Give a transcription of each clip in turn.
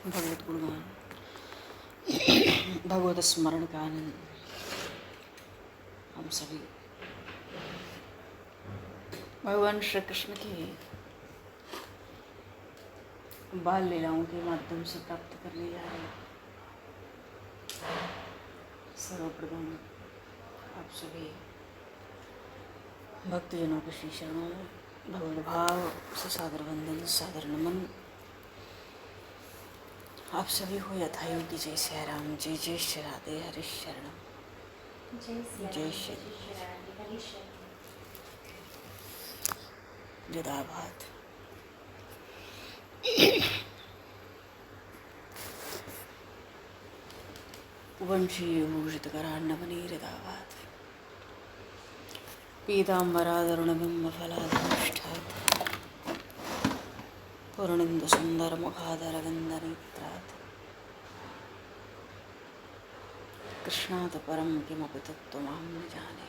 भगवत गुणगान भगवत स्मरण का आनंद हम सभी भगवान श्री कृष्ण की बाल लीलाओं के माध्यम से प्राप्त करने जा रहे हैं। सर्वप्रथम आप सभी भक्तजनों के श्री चरणों में भगवत भाव से सादर वंदन सादर नमन। आप सभी को यथायोग्य जय श्री राम, जय जय श्री राधे, हरि शरणम, जय श्री हृदयाभात। वंशीय भूषित करान्नवनी हृदयाभात पीताम्बरादरुणबिम्ब फलाधनुष्ठात् पूर्णेन्दु सुंदर मुखादरविन्दनेत्रात् कृष्णात् परं किमपि तत्त्वमहं न जाने,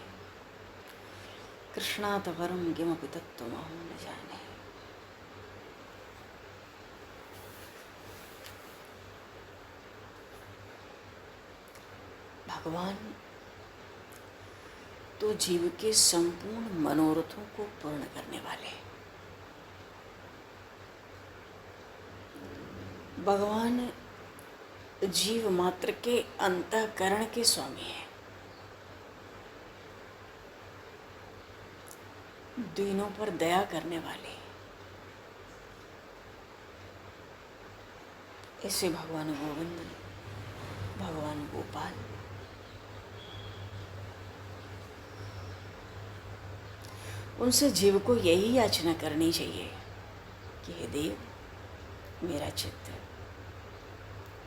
कृष्णात् परं किमपि तत्त्वमहं न जाने। भगवान तो जीव के संपूर्ण मनोरथों को पूर्ण करने वाले, भगवान जीव मात्र के अंतःकरण के स्वामी हैं। दीनों पर दया करने वाले ऐसे भगवान गोविंद, भगवान गोपाल, उनसे जीव को यही याचना करनी चाहिए कि हे देव, मेरा चित्त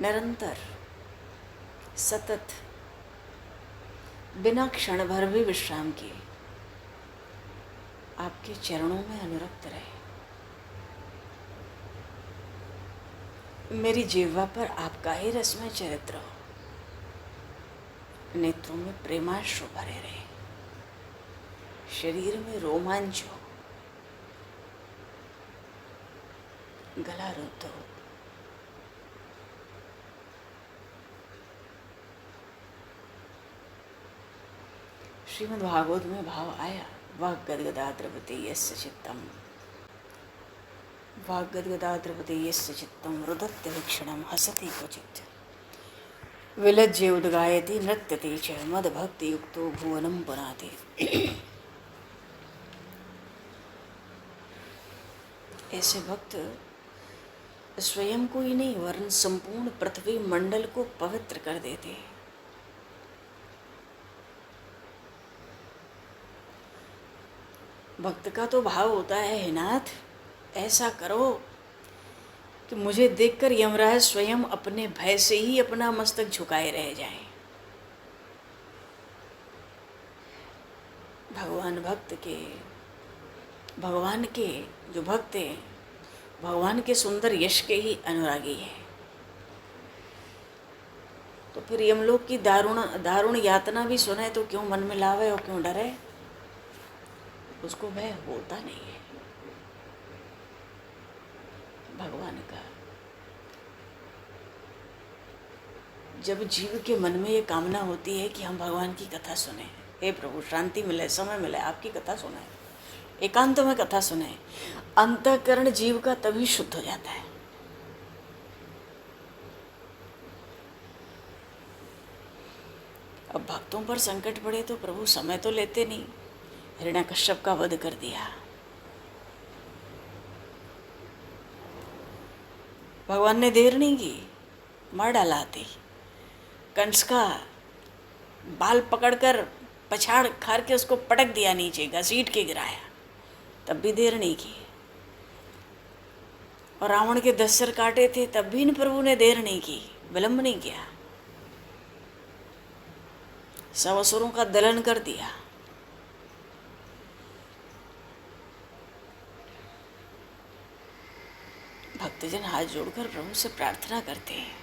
निरंतर सतत बिना क्षण भर भी विश्राम किए आपके चरणों में अनुरक्त रहे। मेरी जिह्वा पर आपका ही रसमय चरित्र हो, नेत्रों में प्रेमाश्रु भरे रहे, शरीर में रोमांच हो, गला रुद्ध हो। श्रीमद् भागवत में भाव आया, वाग्गद्गदा द्रवते यस्य चित्तम, वाग्गद्गदा द्रवते यस्य चित्तम रुदत्य वीक्षणम हसति क्वचित् विलज्य उद्गायति नृत्यते च मदभक्ति युक्तो भुवनं पुनाति। ऐसे भक्त स्वयं को ही नहीं वरन संपूर्ण पृथ्वी मंडल को पवित्र कर देते हैं। भक्त का तो भाव होता है, हे नाथ, ऐसा करो कि मुझे देखकर यमराज स्वयं अपने भय से ही अपना मस्तक झुकाए रह जाए। भगवान के जो भक्त हैं, भगवान के सुंदर यश के ही अनुरागी हैं। तो फिर यमलोक की दारुण यातना भी सुने तो क्यों मन में लावे और क्यों डरे? उसको भय होता नहीं है भगवान का। जब जीव के मन में ये कामना होती है कि हम भगवान की कथा सुने, हे प्रभु शांति मिले, समय मिले, आपकी कथा सुने, एकांत में कथा सुने, अंतःकरण जीव का तभी शुद्ध हो जाता है। अब भक्तों पर संकट पड़े तो प्रभु समय तो लेते नहीं। हिरण्यकश्यप का वध कर दिया, भगवान ने देर नहीं की, मार डाला आते। कंस का बाल पकड़कर पछाड़ खार के उसको पटक दिया नीचे, घसीट के गिराया, तब भी देर नहीं की। और रावण के 10 सिर काटे थे, तब भी इन प्रभु ने देर नहीं की, विलंब नहीं किया। सब असुरों का दलन कर दिया। भक्तजन हाथ जोड़कर प्रभु से प्रार्थना करते हैं,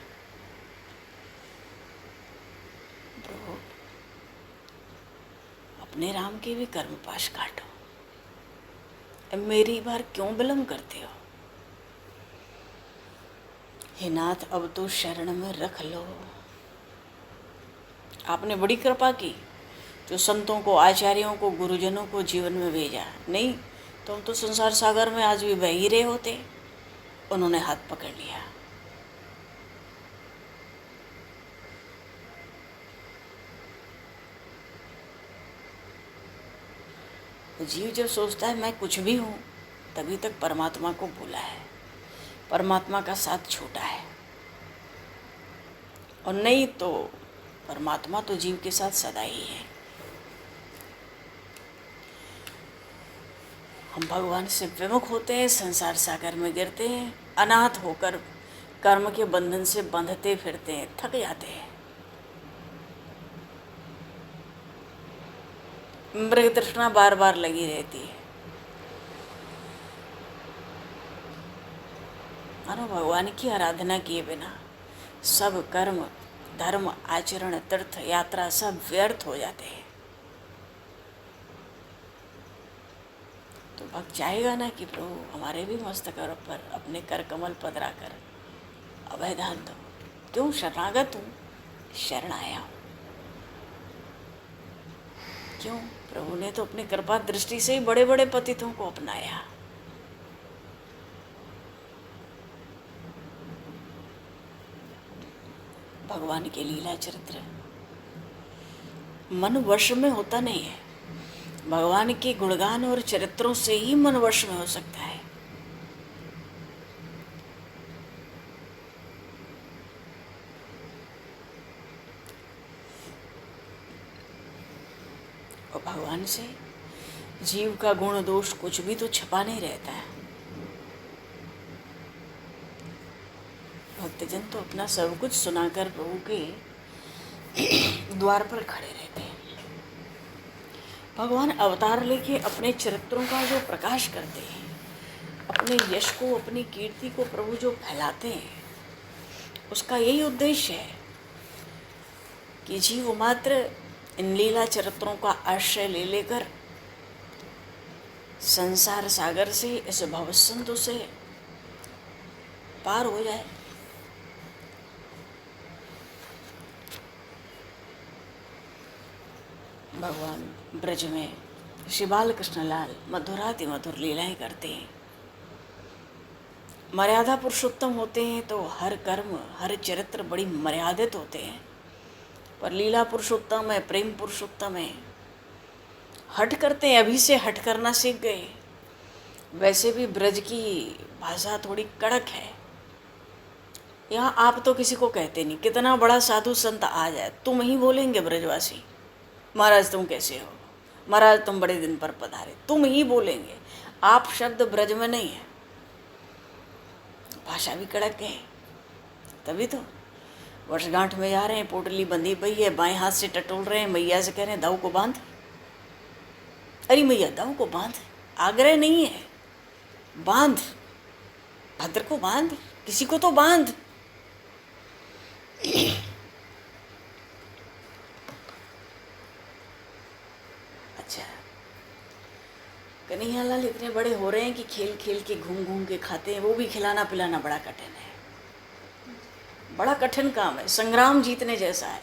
प्रभु अपने राम के भी कर्म पाश काटो, अब मेरी बार क्यों विलंब करते हो? हे नाथ अब तो शरण में रख लो। आपने बड़ी कृपा की जो संतों को, आचार्यों को, गुरुजनों को जीवन में भेजा। नहीं तो हम तो संसार सागर में आज भी बह ही रहे होते। उन्होंने हाथ पकड़ लिया। जीव जब सोचता है मैं कुछ भी हूँ, तभी तक परमात्मा को भूला है, परमात्मा का साथ छूटा है। और नहीं तो परमात्मा तो जीव के साथ सदा ही है। हम भगवान से विमुख होते हैं, संसार सागर में गिरते हैं, अनाथ होकर कर्म के बंधन से बंधते फिरते हैं, थक जाते हैं। मृग तृष्णा बार बार लगी रहती है। मानो भगवान की आराधना किए बिना सब कर्म, धर्म, आचरण, तीर्थ यात्रा सब व्यर्थ हो जाते हैं। तो भक्त चाहेगा ना कि प्रभु हमारे भी मस्तक पर अपने कर कमल पधरा कर अभयदान दो। क्यों? शरणागत हूँ, शरण आया हूँ। क्यों? प्रभु ने तो अपनी कृपा दृष्टि से ही बड़े बड़े पतितों को अपनाया। भगवान के लीला चरित्र मन वश में होता नहीं है। भगवान के गुणगान और चरित्रों से ही मन वश में हो सकता है। और भगवान से जीव का गुण दोष कुछ भी तो छपा नहीं रहता है। भक्तजन तो अपना सब कुछ सुनाकर प्रभु के द्वार पर खड़े रहते हैं। भगवान अवतार लेके अपने चरित्रों का जो प्रकाश करते हैं, अपने यश को, अपनी कीर्ति को प्रभु जो फैलाते हैं, उसका यही उद्देश्य है कि जीव मात्र इन लीला चरित्रों का आश्रय ले लेकर संसार सागर से, इस भवसंतु से पार हो जाए। भगवान ब्रज में श्री बाल कृष्णलाल मधुराति मधुर लीलाएं करते हैं। मर्यादा पुरुषोत्तम होते हैं तो हर कर्म, हर चरित्र बड़ी मर्यादित होते हैं। पर लीला पुरुषोत्तम है, प्रेम पुरुषोत्तम है। हट करते हैं, अभी से हट करना सीख गए। वैसे भी ब्रज की भाषा थोड़ी कड़क है। यहाँ आप तो किसी को कहते नहीं, कितना बड़ा साधु संत आ जाए तुम ही बोलेंगे ब्रजवासी, महाराज तुम कैसे हो, महाराज तुम बड़े दिन पर पधारे, तुम ही बोलेंगे। आप शब्द ब्रज में नहीं है। भाषा भी कड़क है। तभी तो वर्षगांठ में जा रहे हैं, पोटली बंधी पई है, बाएं हाथ से टटोल रहे हैं, मैया से कह रहे हैं दाऊ को बांध। अरे मैया दाऊ को बांध, आग्रह नहीं है, बांध, भद्र को बांध, किसी को तो बांध। अच्छा, कन्हैयालाल इतने बड़े हो रहे हैं कि खेल खेल के घूम घूम के खाते हैं। वो भी खिलाना पिलाना बड़ा कठिन है, बड़ा कठिन काम है, संग्राम जीतने जैसा है।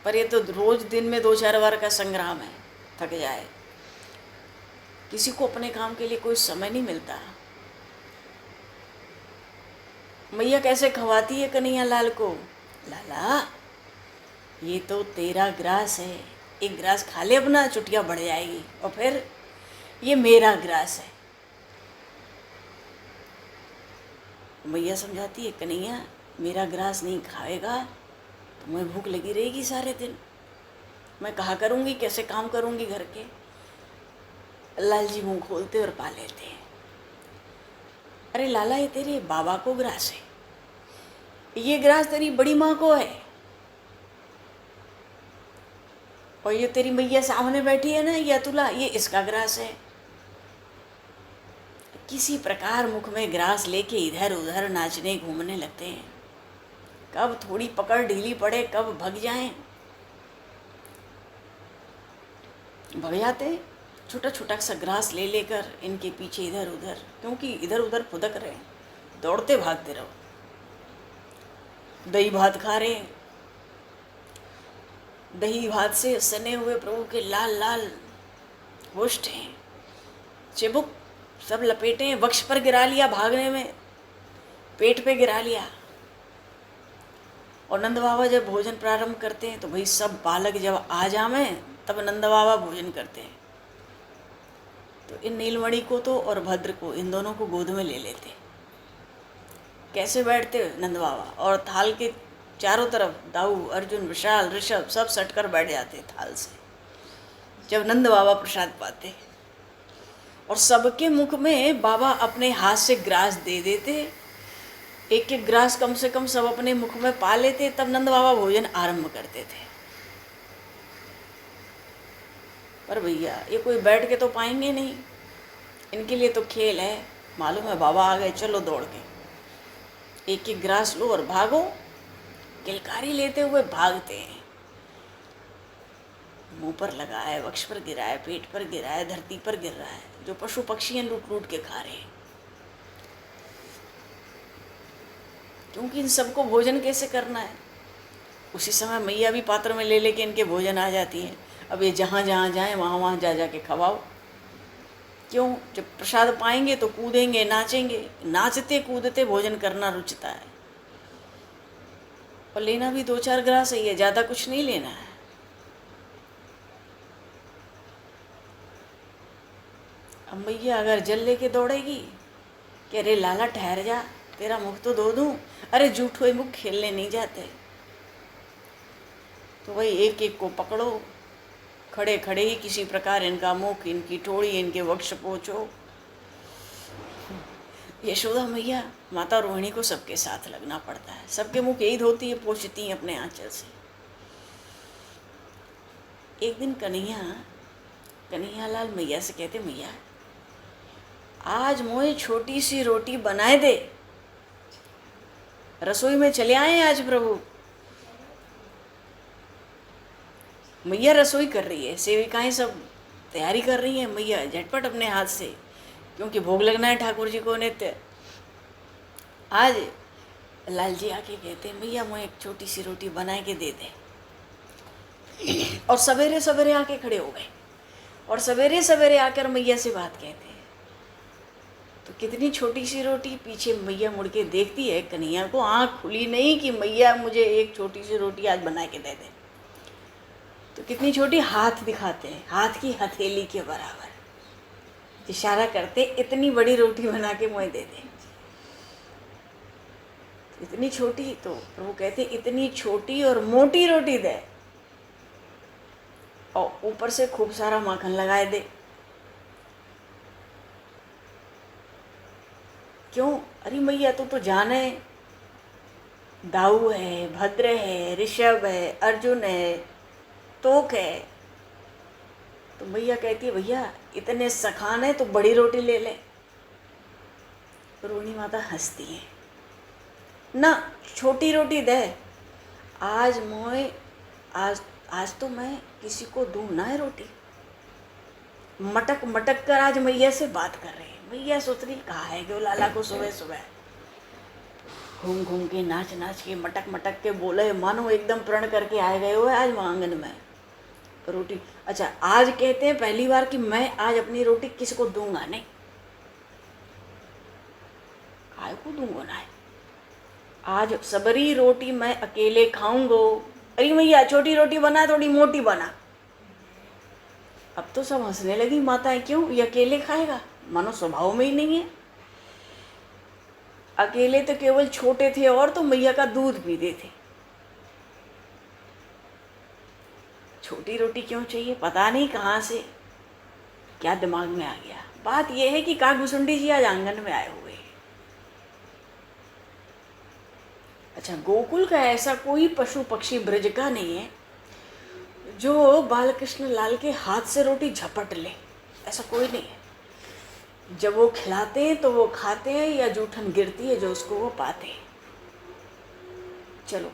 पर ये तो रोज दिन में 2-4 बार का संग्राम है, थक जाए। किसी को अपने काम के लिए कोई समय नहीं मिलता। मैया कैसे खवाती है कन्हैयालाल को, लाला ये तो तेरा ग्रास है, एक ग्रास खा ले अपना, चुटिया बढ़ जाएगी। और फिर ये मेरा ग्रास है। मैया समझाती है, कन्हैया मेरा ग्रास नहीं खाएगा तो मैं भूख लगी रहेगी सारे दिन, मैं कहा करूँगी, कैसे काम करूँगी घर के। लाल जी मुँह खोलते और पा लेते हैं, अरे लाला ये तेरे बाबा को ग्रास है, ये ग्रास तेरी बड़ी माँ को है, और ये तेरी मैया सामने बैठी है ना, ये अतुला, ये इसका ग्रास है। किसी प्रकार मुख में ग्रास लेके इधर उधर नाचने घूमने लगते हैं। कब थोड़ी पकड़ ढीली पड़े, कब भग जाएं, भग जाते। छोटा छोटा सा ग्रास ले लेकर इनके पीछे इधर उधर, क्योंकि इधर उधर फुदक रहे हैं, दौड़ते भागते रहो। दही भात खा रहे हैं। दही भात से सने हुए प्रभु के लाल लाल होष्ट हैं, चिबुक सब लपेटे हैं, वक्ष पर गिरा लिया, भागने में पेट पे गिरा लिया। और नंद बाबा जब भोजन प्रारंभ करते हैं तो भाई सब बालक जब आ जावे तब नंद बाबा भोजन करते हैं। तो इन नीलमणि को तो और भद्र को, इन दोनों को गोद में ले लेते। कैसे बैठते नंद बाबा, और थाल के चारों तरफ दाऊ, अर्जुन, विशाल, ऋषभ सब सटकर बैठ जाते थाल से जब नंद बाबा प्रसाद पाते। और सबके मुख में बाबा अपने हाथ से ग्रास दे देते, एक एक ग्रास कम से कम सब अपने मुख में पा लेते, तब नंद बाबा भोजन आरंभ करते थे। पर भैया ये कोई बैठ के तो पाएंगे नहीं, इनके लिए तो खेल है। मालूम है बाबा आ गए, चलो दौड़ के एक एक ग्रास लो और भागो। किलकारी लेते हुए भागते हैं, मुंह पर लगा है, वक्ष पर गिरा है, पेट पर गिरा है, धरती पर गिर रहा है, जो पशु पक्षी हैं लूट लूट के खा रहे हैं। क्योंकि इन सबको भोजन कैसे करना है। उसी समय मैया भी पात्र में ले लेके इनके भोजन आ जाती हैं। अब ये जहाँ जहाँ जाएं वहाँ वहाँ जा जा के खवाओ। क्यों, जब प्रसाद पाएंगे तो कूदेंगे, नाचेंगे, नाचते कूदते भोजन करना रुचता है। और लेना भी 2-4 ग्रास ही है, ज़्यादा कुछ नहीं लेना है। अब मैया अगर जल लेके दौड़ेगी कि अरे लाला ठहर जा, तेरा मुख तो धो दूँ, अरे झूठो मुख खेलने नहीं जाते। तो वही एक एक को पकड़ो, खड़े खड़े ही किसी प्रकार इनका मुख, इनकी ठोड़ी, इनके वक्ष पोंछो। यशोदा मैया, माता रोहिणी को सबके साथ लगना पड़ता है, सबके मुख यही धोती है, पोंछती है अपने आंचल से। एक दिन कन्हैयालाल मैया से कहते, मैया आज मोए छोटी सी रोटी बनाए दे, रसोई में चले आए आज प्रभु। मैया रसोई कर रही है, सेविकाएं सब तैयारी कर रही हैं, मैया झटपट अपने हाथ से, क्योंकि भोग लगना है ठाकुर जी को नित्य। आज लाल जी आके कहते हैं, मैया मुझे एक छोटी सी रोटी बना के दे दे। और सवेरे सवेरे आके खड़े हो गए और सवेरे सवेरे आकर मैया से बात कहते हैं। तो कितनी छोटी सी रोटी, पीछे मैया मुड़ के देखती है, कन्हैया को आँख खुली नहीं कि मैया मुझे एक छोटी सी रोटी आज बना के दे दे। तो कितनी छोटी, हाथ दिखाते हैं, हाथ की हथेली के बराबर इशारा करते, इतनी बड़ी रोटी बना के मुझे दे दे। इतनी छोटी, तो प्रभु कहते इतनी छोटी और मोटी रोटी दे और ऊपर से खूब सारा माखन लगाए दे। क्यों, अरे मैया तो जाने, दाऊ है, भद्र है, ऋषभ है, अर्जुन है, तोक है। तो मैया कहती है, भैया इतने सखान है तो बड़ी रोटी ले ले। रोहिणी माता हंसती है, ना छोटी रोटी दे। आज तो मैं किसी को दूँ ना है रोटी। मटक मटक कर आज मैया से बात कर रहे हैं। मैया सोच रही कहा है कि वो लाला को सुबह सुबह घूम घूम के, नाच नाच के, मटक मटक के बोले, मानो एकदम प्रण करके आए गए हो आज आंगन में रोटी। अच्छा, आज कहते हैं पहली बार कि मैं आज अपनी रोटी किसी को दूंगा नहीं। काय को दूंगा ना, आज सबरी रोटी मैं अकेले खाऊंगो। अरे भैया छोटी रोटी बना, थोड़ी मोटी बना। अब तो सब हंसने लगी माताएं, क्यों, ये अकेले खाएगा, मानो स्वभाव में ही नहीं है। अकेले तो केवल छोटे थे और तो मैया का दूध पीते थे। छोटी रोटी क्यों चाहिए, पता नहीं कहाँ से क्या दिमाग में आ गया। बात यह है कि काकभुसुंडी जी आज आंगन में आए हुए हैं। अच्छा, गोकुल का ऐसा कोई पशु पक्षी ब्रज का नहीं है जो बालकृष्ण लाल के हाथ से रोटी झपट ले, ऐसा कोई नहीं है। जब वो खिलाते हैं तो वो खाते हैं, या जूठन गिरती है जो उसको वो पाते हैं। चलो,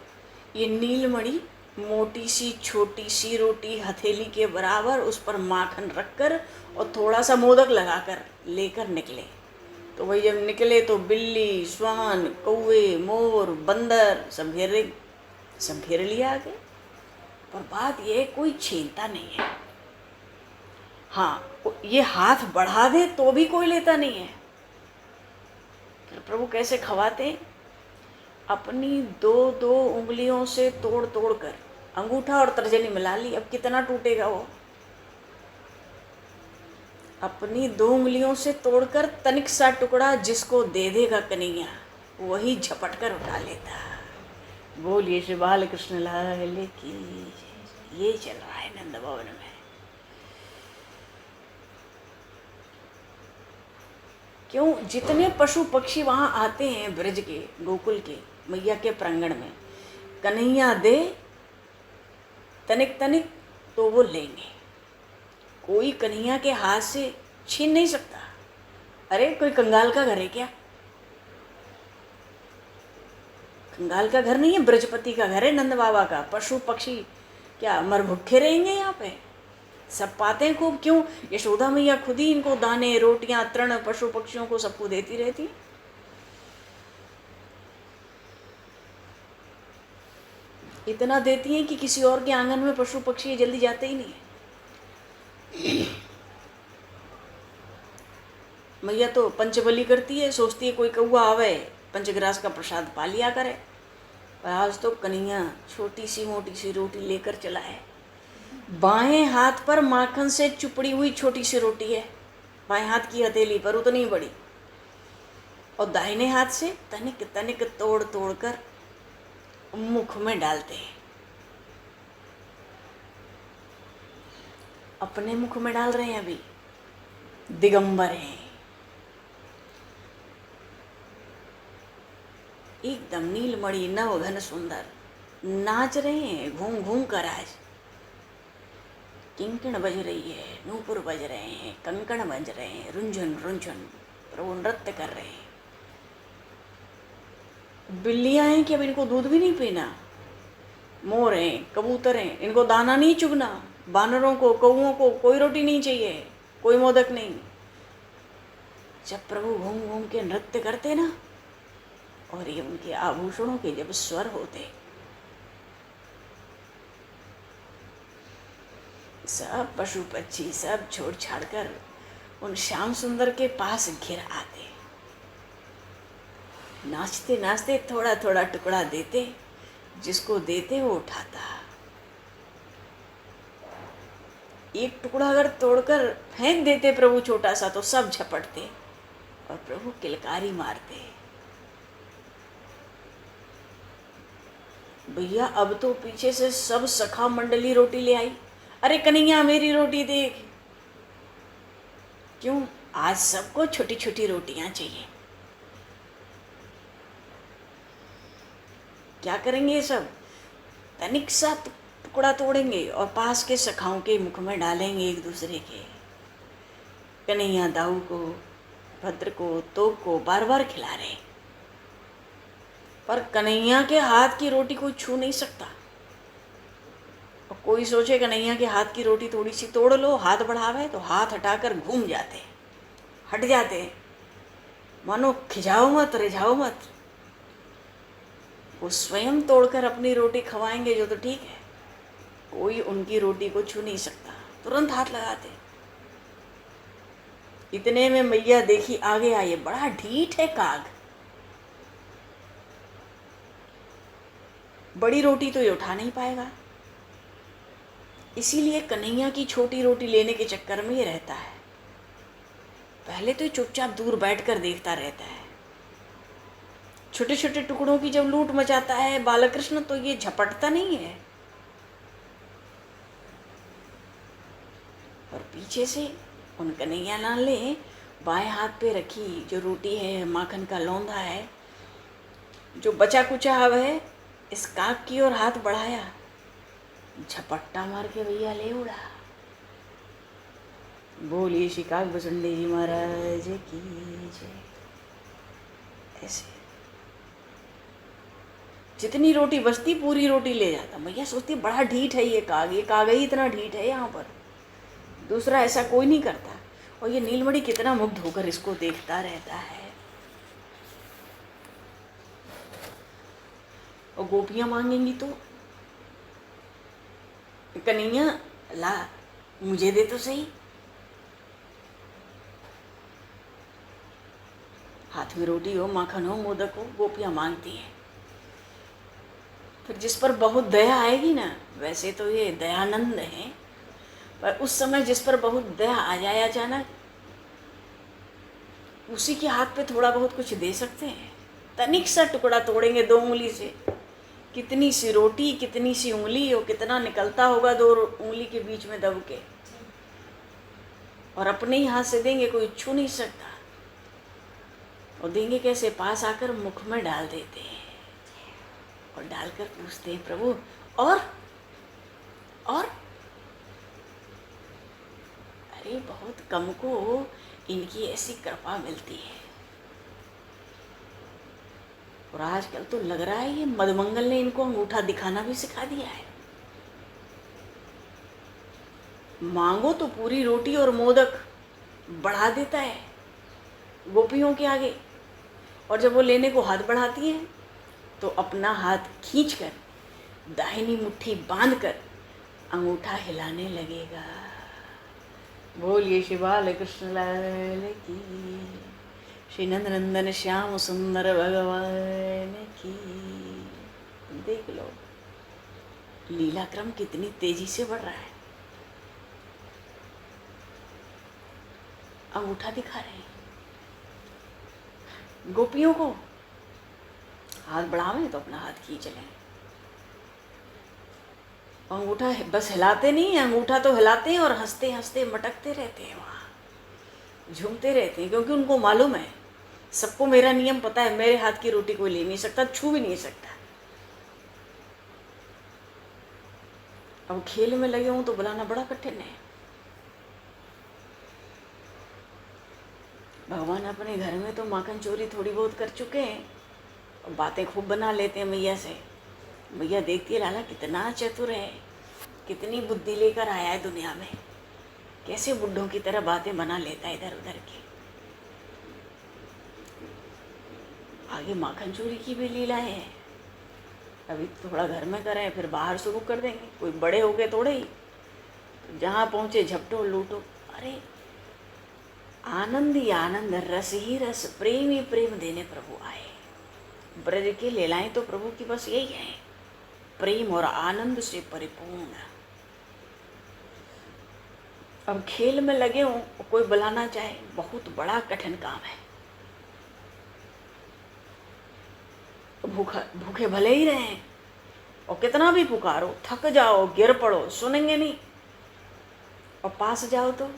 ये नीलमणि मोटी सी छोटी सी रोटी हथेली के बराबर, उस पर माखन रखकर और थोड़ा सा मोदक लगाकर लेकर निकले। तो वही जब निकले तो बिल्ली, श्वान, कौवे, मोर, बंदर सब घेर लिया आगे। पर बात ये कोई छीनता नहीं है। हाँ, ये हाथ बढ़ा दे तो भी कोई लेता नहीं है। फिर प्रभु कैसे खवाते? अपनी दो दो उंगलियों से तोड़ तोड़ कर, अंगूठा और तर्जनी मिला ली, अब कितना टूटेगा वो। अपनी दो उंगलियों से तोड़कर तनिक सा टुकड़ा जिसको दे देगा कन्हैया, वही झपट कर उठा लेता। बोलिए श्री बाल कृष्ण लाल की। ये चल रहा है नंद भवन में। क्यों? जितने पशु पक्षी वहां आते हैं ब्रज के, गोकुल के, मैया के प्रांगण में, कन्हैया दे तनिक तनिक तो वो लेंगे। कोई कन्हैया के हाथ से छीन नहीं सकता। अरे कोई कंगाल का घर है क्या? कंगाल का घर नहीं है, ब्रजपति का घर है, नंद बाबा का। पशु पक्षी क्या मर भूखे रहेंगे यहाँ पे? सब पाते हैं खूब। क्यों? यशोदा मैया खुद ही इनको दाने, रोटियां, तृण पशु पक्षियों को सबको देती रहती। इतना देती हैं कि किसी और के आंगन में पशु पक्षी जल्दी जाते ही नहीं है। मैया तो पंचबली करती है, सोचती है कोई कौआ आवे पंचग्रास का प्रसाद पा लिया करे। पर आज तो कन्हैया छोटी सी मोटी सी रोटी लेकर चला है। बाएं हाथ पर माखन से चुपड़ी हुई छोटी सी रोटी है, बाएं हाथ की हथेली पर उतनी बड़ी, और दाहिने हाथ से तनिक तनिक तोड़ तोड़ कर मुख में डालते हैं। अपने मुख में डाल रहे हैं। अभी दिगंबर हैं, एकदम नीलमणि नव घन सुंदर, नाच रहे हैं घूम घूम कर। आज किंकण बज रही है, नूपुर बज रहे हैं, कंकण बज रहे हैं, रुंझुन रुंझुन प्रभु नृत्य कर रहे हैं। बिल्लियां हैं कि अब इनको दूध भी नहीं पीना। मोर हैं, कबूतर हैं, इनको दाना नहीं चुगना। बानरों को, कौओं को कोई रोटी नहीं चाहिए, कोई मोदक नहीं। जब प्रभु घूम घूम के नृत्य करते ना, और ये उनके आभूषणों के जब स्वर होते, सब पशु पक्षी सब छोड़ छाड़ कर उन श्याम सुंदर के पास घिर आते। नाचते नाचते थोड़ा थोड़ा टुकड़ा देते, जिसको देते वो उठाता। एक टुकड़ा अगर तोड़कर फेंक देते प्रभु छोटा सा, तो सब झपटते और प्रभु किलकारी मारते। भैया अब तो पीछे से सब सखा मंडली रोटी ले आई। अरे कन्हैया मेरी रोटी देख। क्यों? आज सबको छोटी छोटी रोटियां चाहिए। क्या करेंगे ये सब? तनिक सा टुकड़ा तोड़ेंगे और पास के सखाओं के मुख में डालेंगे एक दूसरे के। कन्हैया दाऊ को, भद्र को, तोप को बार बार खिला रहे, पर कन्हैया के हाथ की रोटी कोई छू नहीं सकता। और कोई सोचे कन्हैया के हाथ की रोटी थोड़ी सी तोड़ लो, हाथ बढ़ावे तो हाथ हटाकर घूम जाते, हट जाते, मानो खिजाओ मत, रिझाओ मत। वो स्वयं तोड़कर अपनी रोटी खवाएंगे जो तो ठीक है, कोई उनकी रोटी को छू नहीं सकता, तुरंत हाथ लगाते। इतने में मैया देखी आगे आए, बड़ा ढीठ है काग, बड़ी रोटी तो ये उठा नहीं पाएगा। इसीलिए कन्हैया की छोटी रोटी लेने के चक्कर में ये रहता है। पहले तो ये चुपचाप दूर बैठकर देखता रहता है। छोटे छोटे टुकड़ों की जब लूट मचाता है बालकृष्ण, तो ये झपटता नहीं है, और पीछे से उन कन्हैया लाल ने बाएं हाथ पे रखी जो रोटी है, माखन का लौंदा है, जो बचा कुचा हवा है, इस काक की ओर हाथ बढ़ाया, झपट्टा मार के भैया ले उड़ा। बोलिए श्री काक भुजंडी जी महाराज की जय। ऐसे जितनी रोटी बचती पूरी रोटी ले जाता। मैया सोचती बड़ा ढीठ है ये काग ही इतना ढीठ है यहाँ पर, दूसरा ऐसा कोई नहीं करता। और ये नीलमणि कितना मुग्ध होकर इसको देखता रहता है। और गोपियाँ मांगेंगी तो कन्हैया ला मुझे दे तो सही। हाथ में रोटी हो, माखन हो, मोदक हो, गोपियाँ मांगती हैं। फिर जिस पर बहुत दया आएगी ना, वैसे तो ये दयानंद हैं, पर उस समय जिस पर बहुत दया आ जाए अचानक, उसी के हाथ पे थोड़ा बहुत कुछ दे सकते हैं। तनिक सा टुकड़ा तोड़ेंगे 2 उंगली से, कितनी सी रोटी, कितनी सी उंगली और कितना निकलता होगा 2 उंगली के बीच में दब के, और अपने ही हाथ से देंगे, कोई छू नहीं सकता। और देंगे कैसे? पास आकर मुख में डाल देते हैं और डालकर पूछते हैं प्रभु और अरे बहुत कम को इनकी ऐसी कृपा मिलती है। और आजकल तो लग रहा है ये मधुमंगल ने इनको अंगूठा दिखाना भी सिखा दिया है। मांगो तो पूरी रोटी और मोदक बढ़ा देता है गोपियों के आगे, और जब वो लेने को हाथ बढ़ाती हैं तो अपना हाथ खींचकर दाहिनी मुट्ठी बांधकर अंगूठा हिलाने लगेगा। बोलिए श्री बाल कृष्ण लाल की, श्री नंद नंदन श्याम सुंदर भगवान की। देख लो लीला क्रम कितनी तेजी से बढ़ रहा है। अंगूठा दिखा रहे हैं गोपियों को, हाथ बढ़ावें तो अपना हाथ खींच लें। अंगूठा बस हिलाते नहीं, अंगूठा तो हिलाते हैं और हंसते हंसते मटकते रहते हैं, वहाँ झूमते रहते हैं, क्योंकि उनको मालूम है, सबको मेरा नियम पता है, मेरे हाथ की रोटी कोई ले नहीं सकता, छू भी नहीं सकता। अब खेल में लगे हूँ तो बुलाना बड़ा कठिन है। भगवान अपने घर में तो माखन चोरी थोड़ी बहुत कर चुके हैं और बातें खूब बना लेते हैं मैया से। मैया देखती है लाला कितना चतुर है, कितनी बुद्धि लेकर आया है दुनिया में, कैसे बुड्ढों की तरह बातें बना लेता है इधर उधर की। आगे माखन चोरी की भी लीलाएं हैं। अभी थोड़ा घर में करें, फिर बाहर शुरू कर देंगे। कोई बड़े हो गए थोड़े ही, तो जहाँ पहुँचे झपटो लूटो। अरे आनंद ही आनंद, रस ही रस, प्रेम ही प्रेम देने प्रभु आए। ब्रज के लीलाएं तो प्रभु की बस यही है, प्रेम और आनंद से परिपूर्ण। अब खेल में लगे हों, कोई बुलाना चाहे, बहुत बड़ा कठिन काम है। भूखे भले ही रहें और कितना भी पुकारो, थक जाओ, गिर पड़ो, सुनेंगे नहीं। और पास जाओ तो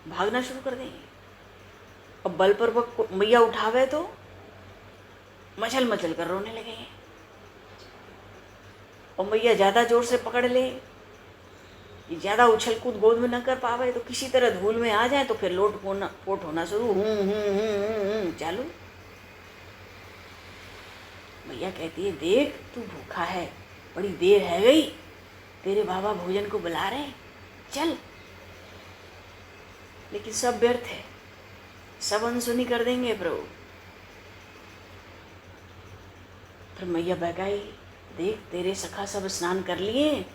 भागना शुरू कर देंगे। और बल पर मैया उठावे तो मचल मचल कर रोने लगेंगे। और मैया ज़्यादा जोर से पकड़ ले, ज़्यादा उछल कूद गोद में न कर पावे, तो किसी तरह धूल में आ जाए तो फिर लोट पोट होना शुरू, चालू। मैया कहती है देख तू भूखा है, बड़ी देर है गई, तेरे बाबा भोजन को बुला रहे, चल। लेकिन सब व्यर्थ है, सब अनसुनी कर देंगे प्रभु। फिर मैया बहकाई, देख तेरे सखा सब स्नान कर लिए,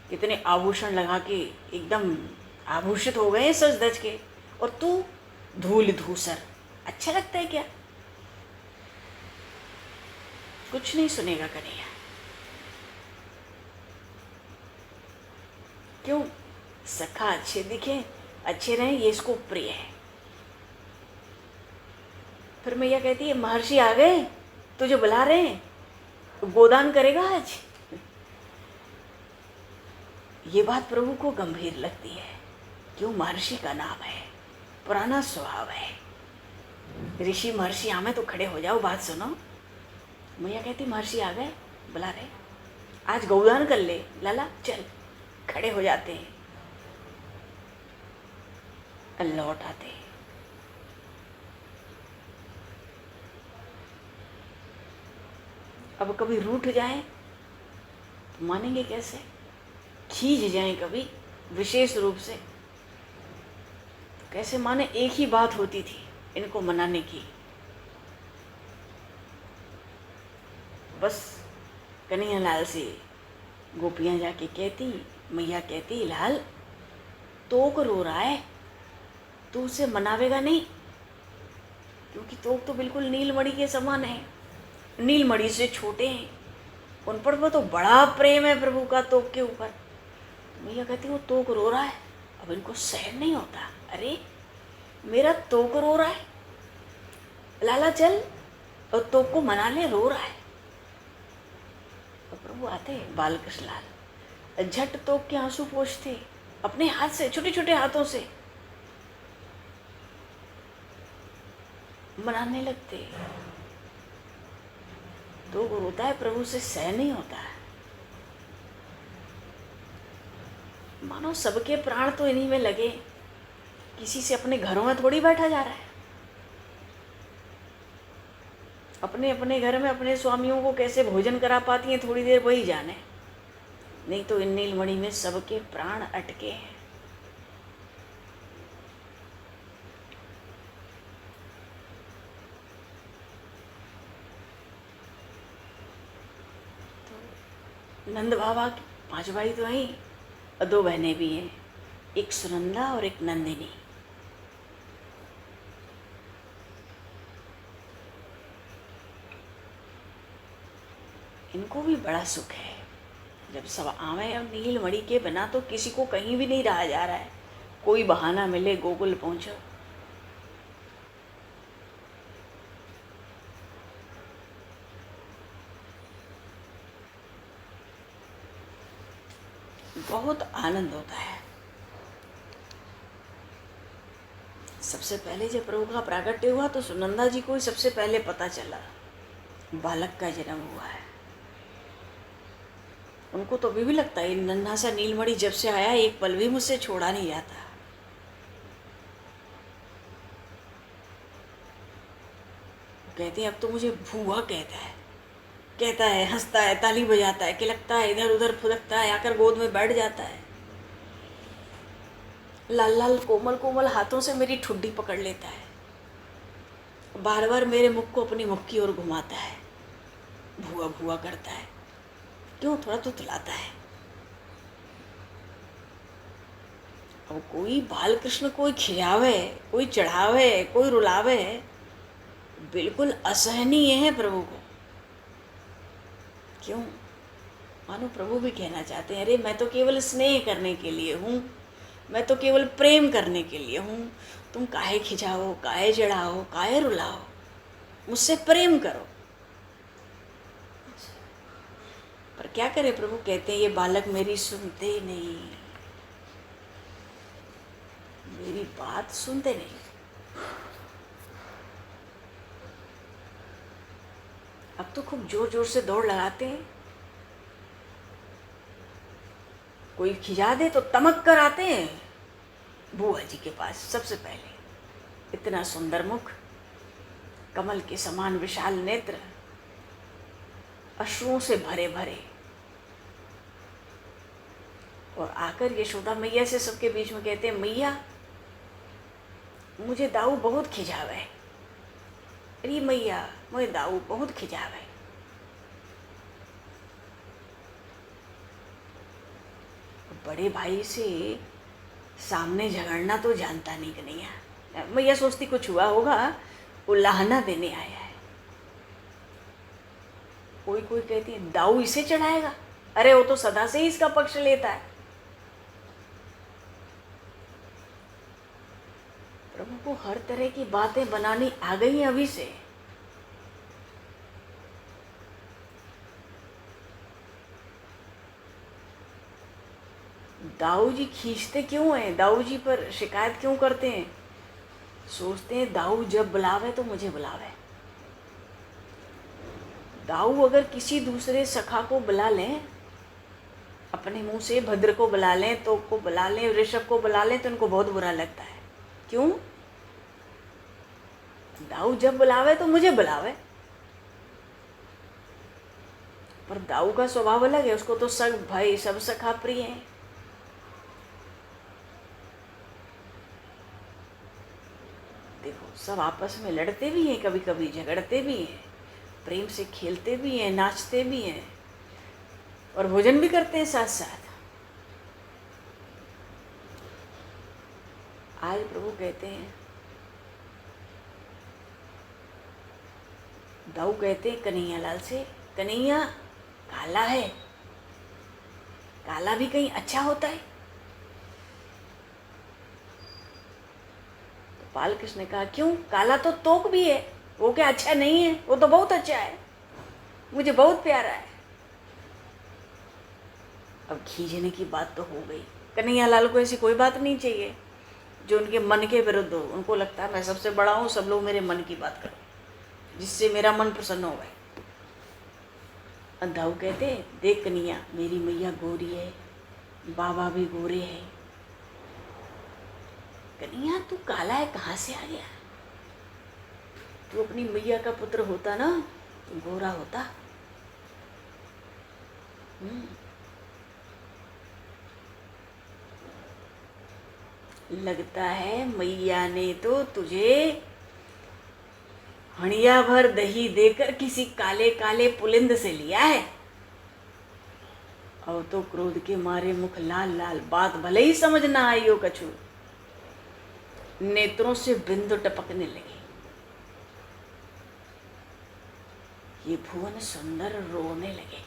कितने आभूषण लगा के एकदम आभूषित हो गए सज धज के, और तू धूल धूसर, अच्छा लगता है क्या? कुछ नहीं सुनेगा कन्हैया। क्यों? सखा अच्छे दिखे, अच्छे रहे, ये इसको प्रिय है। फिर मैया कहती है महर्षि आ गए, तुझे बुला रहे हैं, गोदान करेगा आज। ये बात प्रभु को गंभीर लगती है। क्यों? महर्षि का नाम है, पुराना स्वभाव है। ऋषि महर्षि आमे तो खड़े हो जाओ, बात सुनो। मैया कहती महर्षि आ गए, बुला रहे, आज गोदान कर ले लाला, चल। खड़े हो जाते हैं, लौट आते हैं। अब कभी रूठ जाएं तो मानेंगे कैसे? खींच जाएं कभी विशेष रूप से तो कैसे माने? एक ही बात होती थी इनको मनाने की, बस कन्हैयालाल से गोपियाँ जाके कहती, मैया कहती, लाल तोक रो रहा है, तू उसे मनावेगा नहीं, क्योंकि तोक तो बिल्कुल नीलमणि के समान है, नीलमणि से छोटे हैं, उन पर वो तो बड़ा प्रेम है प्रभु का तोक के ऊपर। मैया कहती वो तोक रो रहा है, अब इनको सहन नहीं होता, अरे मेरा तोक रो रहा है, लाला चल और तोक को मना ले, रो रहा है। तो प्रभु आते बालकृष्ण लाल, झट तोक के आंसू पोंछते अपने हाथ से, छोटे छोटे हाथों से मनाने लगते। तो वो रोता है, प्रभु से सहन नहीं होता है। मानो सबके प्राण तो इन्हीं में लगे, किसी से अपने घरों में थोड़ी बैठा जा रहा है। अपने अपने घर में अपने स्वामियों को कैसे भोजन करा पाती हैं थोड़ी देर वही जाने, नहीं तो इन नीलमणि में सबके प्राण अटके हैं। तो नंद बाबा के 5 भाई तो हैं और 2 बहनें भी हैं, एक सुनंदा और एक नंदिनी। इनको भी बड़ा सुख है, जब सब आवे। और नीलमणि के बिना तो किसी को कहीं भी नहीं रहा जा रहा है, कोई बहाना मिले गोकुल पहुंचो। बहुत आनंद होता है। सबसे पहले जब प्रभु का प्राकट्य हुआ तो सुनंदा जी को ही सबसे पहले पता चला बालक का जन्म हुआ है। उनको तो अभी भी लगता है नन्हा सा नीलमणि जब से आया एक पल भी मुझसे छोड़ा नहीं जाता। कहते हैं अब तो मुझे भूआ कहता है, हंसता है, ताली बजाता है, किलकता है, इधर उधर फुदकता है, आकर गोद में बैठ जाता है, लाल लाल कोमल कोमल हाथों से मेरी ठुड्डी पकड़ लेता है, बार बार मेरे मुख को अपनी मुख की ओर घुमाता है, भूआ भूआ करता है, क्यों थोड़ा तो तुलाता है। अब कोई बालकृष्ण कोई खिलावे, कोई चढ़ावे, कोई रुलावे, बिल्कुल असहनीय है प्रभु को। क्यों? मानो प्रभु भी कहना चाहते हैं, अरे मैं तो केवल स्नेह करने के लिए हूँ, मैं तो केवल प्रेम करने के लिए हूँ, तुम काहे खिंचाओ, काहे जड़ाओ, काहे रुलाओ, मुझसे प्रेम करो। पर क्या करे प्रभु, कहते हैं ये बालक मेरी सुनते नहीं, मेरी बात सुनते नहीं। अब तो खूब जोर जोर से दौड़ लगाते हैं, कोई खिजा दे तो तमक कर आते हैं बुआ जी के पास सबसे पहले। इतना सुंदर मुख, कमल के समान विशाल नेत्र, अश्रुओं से भरे भरे, और आकर यशोदा मैया से सबके बीच में कहते हैं, मैया मुझे दाऊ बहुत खिजावे, अरे मैया मुझे दाऊ बहुत खिजावे। बड़े भाई से सामने झगड़ना तो जानता नहीं कन्हैया। मैया सोचती कुछ हुआ होगा, वो लाहना देने आया है। कोई कोई कहती है दाऊ इसे चढ़ाएगा, अरे वो तो सदा से ही इसका पक्ष लेता है। प्रभु को हर तरह की बातें बनानी आ गई हैं अभी से। दाऊ जी खींचते क्यों हैं, दाऊ जी पर शिकायत क्यों करते हैं? सोचते हैं दाऊ जब बुलावे तो मुझे बुलावे। दाऊ अगर किसी दूसरे सखा को बुला लें, अपने मुंह से भद्र को बुला लें, तो को बुला लें, ऋषभ को बुला लें, तो इनको बहुत बुरा लगता है। क्यों? दाऊ जब बुलावे तो मुझे बुलावे। पर दाऊ का स्वभाव अलग है, उसको तो सब भाई सब सखा प्रिय हैं। देखो सब आपस में लड़ते भी हैं, कभी कभी झगड़ते भी हैं, प्रेम से खेलते भी हैं, नाचते भी हैं, और भोजन भी करते हैं साथ साथ। आज प्रभु कहते हैं, दाऊ कहते हैं कन्हैया लाल से, कन्हैया काला है, काला भी कहीं अच्छा होता है? तो बाल कृष्ण ने कहा, क्यों, काला तो तोक भी है, वो क्या अच्छा नहीं है? वो तो बहुत अच्छा है, मुझे बहुत प्यारा है। अब खींचने की बात तो हो गई। कन्हैया लाल को ऐसी कोई बात नहीं चाहिए जो उनके मन के विरुद्ध हो। उनको लगता है मैं सबसे बड़ा हूँ, सब लोग मेरे मन की बात करो, जिससे मेरा मन प्रसन्न हो गए। दाऊ कहते, देख कन्हैया, मेरी मैया गोरी है, बाबा भी गोरे हैं। कन्हैया तू काला है, कहाँ से आ गया? तू अपनी मैया का पुत्र होता ना तो गोरा होता। लगता है मैया ने तो तुझे हणिया भर दही देकर किसी काले काले पुलिंद से लिया है। और तो क्रोध के मारे मुख लाल लाल, बात भले ही समझ ना आई हो कछु, नेत्रों से बिंदु टपकने लगी। ये भुवन सुंदर रोने लगे।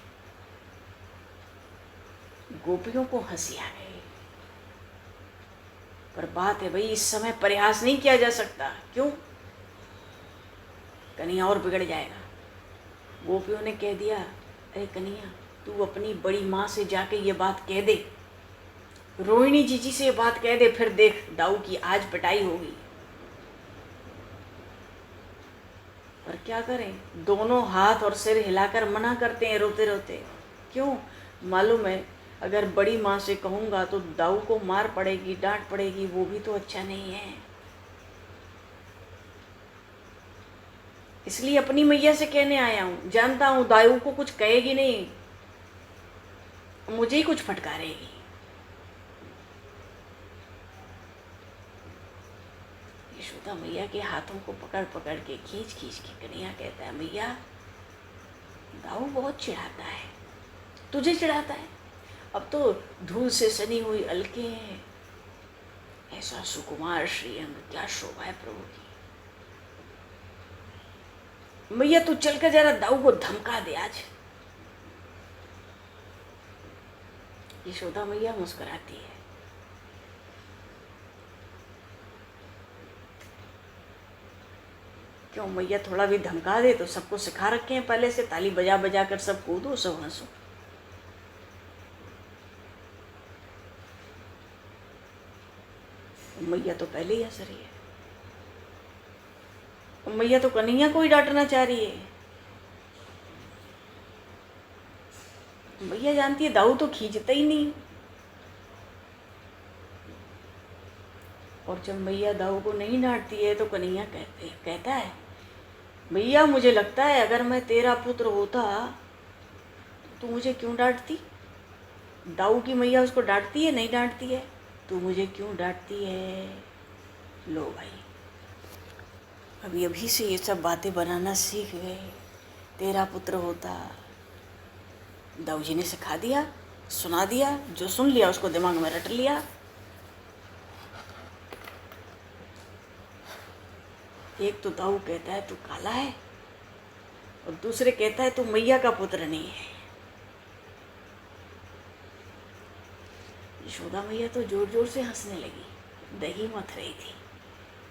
गोपियों को हंसी आ गई। पर बात है भाई, इस समय प्रयास नहीं किया जा सकता। क्यों? कन्हैया और बिगड़ जाएगा। गोपियों ने कह दिया, अरे कन्हैया तू अपनी बड़ी माँ से जाके ये बात कह दे, रोहिणी जीजी से ये बात कह दे, फिर देख दाऊ की आज पिटाई होगी। पर क्या करें, दोनों हाथ और सिर हिलाकर मना करते हैं रोते रोते। क्यों? मालूम है अगर बड़ी माँ से कहूँगा तो दाऊ को मार पड़ेगी, डांट पड़ेगी, वो भी तो अच्छा नहीं है। इसलिए अपनी मैया से कहने आया हूँ। जानता हूँ दाऊ को कुछ कहेगी नहीं, मुझे ही कुछ फटकारेगी। यशोदा मैया के हाथों को पकड़ पकड़ के खींच खींच के कन्हैया कहता है, मैया दाऊ बहुत चिढ़ाता है, तुझे चिढ़ाता है। अब तो धूल से सनी हुई अलके हैं, ऐसा सुकुमार श्रीअंग, क्या शोभा है प्रभु की। मैया तू चल कर जरा दाऊ को धमका दे आज। यशोदा मैया मुस्कुराती है। क्यों मैया, थोड़ा भी धमका दे तो सबको सिखा रखे हैं पहले से, ताली बजा बजा कर सब कूदो सब हंसो। मैया तो पहले ही हंस रही है। मैया तो कन्हैया को ही डांटना चाह रही है। मैया जानती है दाऊ तो खींचता ही नहीं। और जब मैया दाऊ को नहीं डांटती है तो कन्हैया कहता है, भैया मुझे लगता है अगर मैं तेरा पुत्र होता तो तू मुझे क्यों डांटती? दाऊ की मैया उसको डांटती है, नहीं डांटती है, तू मुझे क्यों डांटती है? लो भाई, अभी अभी से ये सब बातें बनाना सीख गए। तेरा पुत्र होता, दाऊ जी ने सिखा दिया, सुना दिया, जो सुन लिया उसको दिमाग में रट लिया। एक तो दाऊ कहता है तू काला है, और दूसरे कहता है तू मैया का पुत्र नहीं है। यशोदा मैया तो जोर जोर से हंसने लगी, दही मथ रही थी।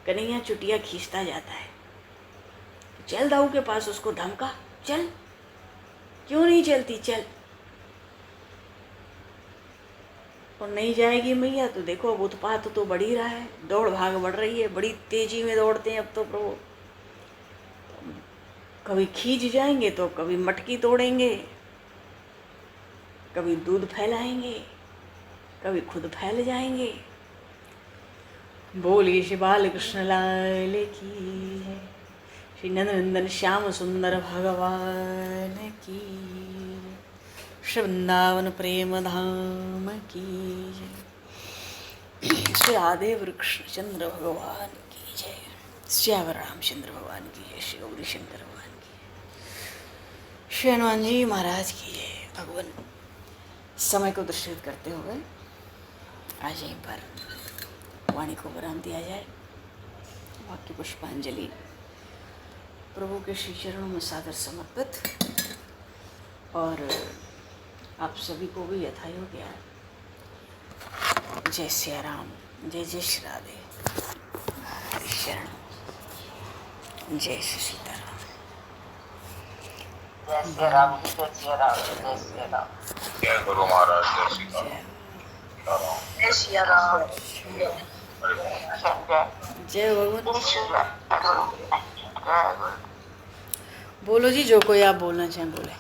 कन्हैया चुटिया खींचता जाता है, चल दाऊ के पास, उसको धमका, चल। क्यों नहीं चलती? चल। और नहीं जाएगी मैया तो देखो अब उत्पात तो बढ़ ही रहा है, दौड़ भाग बढ़ रही है, बड़ी तेजी में दौड़ते हैं अब तो प्रभु। कभी खींच जाएंगे तो कभी मटकी तोड़ेंगे, कभी दूध फैलाएंगे, कभी खुद फैल जाएंगे। बोलिए श्री बाल कृष्ण लाल की है, श्री नंदन श्याम सुंदर भगवान की, श्री वृंदावन प्रेम धाम की जय, श्री राधे वृक्ष चंद्र भगवान की जय, श्यावर रामचंद्र भगवान की जय, श्री गौरी शंकर भगवान की जय, श्री हनुमान जी महाराज की जय। भगवान समय को दृष्टित करते हुए आज यहीं पर वाणी को विराम दिया जाए। वाक्य पुष्पांजलि प्रभु के श्री चरणों में सादर समर्पित, और आप सभी को भी यथायोग्य जय सिया राम, जय जय श्री राधे, हरि शरण, जय श्री सीताराम। जय श्री राम, जय श्री राम, जय श्री राम। जय गुरु महाराज, जय श्री राम। जय श्री राम, जय भगवान। जय बोलो जी, जो कोई आप बोलना चाहें बोले।